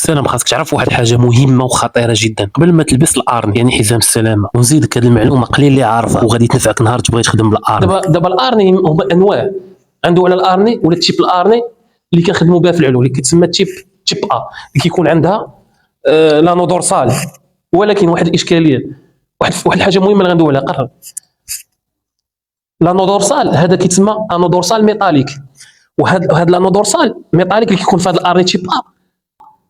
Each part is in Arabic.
سلام، خاصك تعرف واحد الحاجه مهمه وخطيره جدا قبل ما تلبس الارن، يعني حزام السلامه. ونزيدك هذه المعلومه قليل اللي عارفها وغادي تنفعك نهار تبغي تخدم بالارن. دابا الارني هما انواع. عنده على الارني ولا التيب الارني اللي كنخدموا بها في العلو اللي كتسمى تيب ا اللي كيكون عندها لانو دورسال. ولكن واحد الاشكاليه، واحد الحاجه مهمه اللي غندوي عليها. قرب لانو دورسال هذا كيتسمى انو دورسال ميتاليك، وهذا لانو دورسال ميتاليك اللي كيكون في هذا الارني تيب ا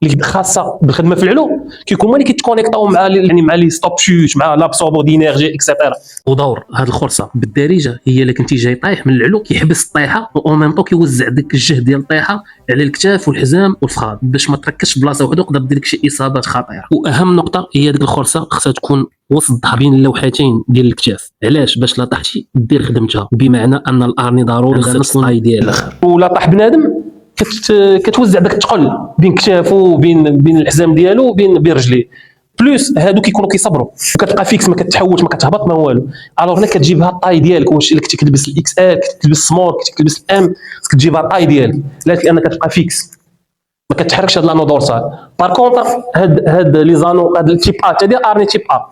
اللي خاصه بالخدمه في العلو كيكون هما اللي كيتكونيكطاو مع يعني مع لي ستوب شوت مع لابسوربور دينيرجي اكسيتيرا. ودور هذه الخرصه بالدارجه هي اللي كنتي جاي طايح من العلو كيحبس الطيحه و ميم طو كيوزع داك الجهد ديال الطيحه على الكتاف والحزام والفخاذ باش ما تركزش بلاصه وحده وتقدر دير لك شي اصابات خطيره. واهم نقطه هي ديك الخرصه خصها تكون وسط الظهر بين اللوحتين ديال الكتاف. علاش؟ باش لا طاحتي دير خدمتها، بمعنى ان الارني ضروري نص الطاي ديالها. ولا طاح بنادم كتوزع داك الثقل بين كتافو وبين الحزام ديالو وبين رجليه. بلوس هادو كيكونوا كيصبروا وكتبقى فيكس، ما كتحوت ما كتهبط ما والو. الوغ هنا كتجيبها الطاي ديالك. واش الا كنتي كتلبس الاكس ال، كنتي كتلبس سمول، كنتي كتلبس الام، خصك تجيبها الطاي ديالك لان كتبقى فيكس ما كتحركش. هاد لانو دورسال بار كونطر هاد لي زانو هاد التيب ا تاع ديال ارني تيب ا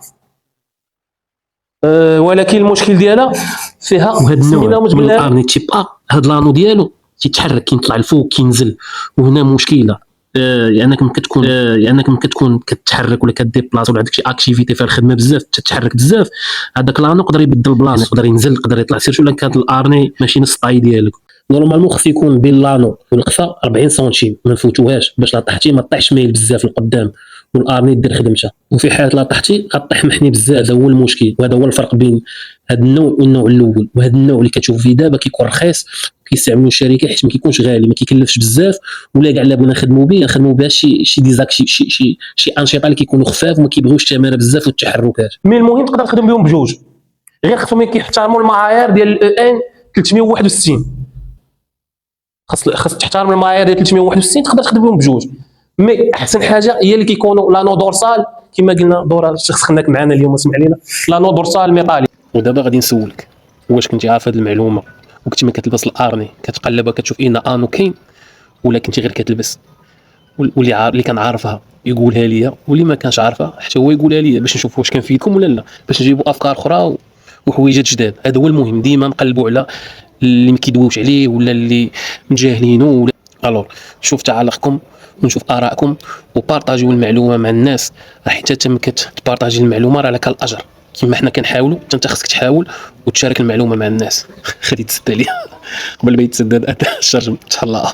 ولكن المشكل ديالها فيها وهاد النوع من الارني تيب ا هاد لانو ديالو كيتحرك كيطلع الفوق كينزل. وهنا مشكله لانك ملي كتكون كتحرك ولا كديبلاص ولا عندك شي اكتيفيتي فيها الخدمه بزاف تتحرك بزاف، هذاك لانو يقدر يبدل بلاصه، يقدر ينزل، يقدر يطلع. سيرتو الا كانت الارني ماشي نص طاي ديالك. نورمالمون خص يكون بين لانو والقفا 40 سنتيم ما نفوتوهاش باش لا طحتي ما طيحش مايل بزاف لقدام والارني دير خدمتها. وفي حاله لا طحتي غطيح محني بزاف. هذا هو المشكل، وهذا هو الفرق بين هذا النوع والنوع الاول. وهذا النوع اللي كتشوف فيه دابا كيكون رخيص كيستعملوا الشركه حيت ما كيكونش غالي، ما كيكلفش بزاف، ولا كاع الا بغينا نخدموا بها شي ديزاك شي انشطه اللي كيكونوا خفاف وما كيبغيوش التماره بزاف والتحركات. مي المهم تقدر تخدم بهم بجوج، غير خصهم كيحترموا المعايير ديال الاو ان 361. خاص تحترم المعايير ديال 361 تقدر تخدم بهم بجوج. مي احسن حاجه هي اللي كيكونوا لانو دورسال كما قلنا. دور الشخص خدمك معنا اليوم اسمع لينا لانو دورسال ميطالي. ودابا غادي نسولك، واش كنتي عارف هذه المعلومه وكنتي ما كتلبس الارني كتقلبها كتشوف ان انو كاين، ولا كنتي غير كتلبس؟ واللي كان عارفها يقولها ليا، واللي ما كانش عارفها حتى هو يقولها ليا باش نشوف واش كنفيدكم ولا لا، باش نجيبوا افكار اخرى وحويجات جداد. هذا هو المهم، ديما نقلبوا على اللي ما كيدويوش عليه ولا اللي مجاهلينه. الوغ نشوف تعاليقكم ونشوف ارائكم وبارطاجيو المعلومه مع الناس، حتى انت ملي كتبارطاجي المعلومه راه لك الاجر كما حنا كنحاولوا. انت خصك تحاول وتشارك المعلومه مع الناس. خلي تسد عليا قبل ما يتسدد الشرج ان شاء الله.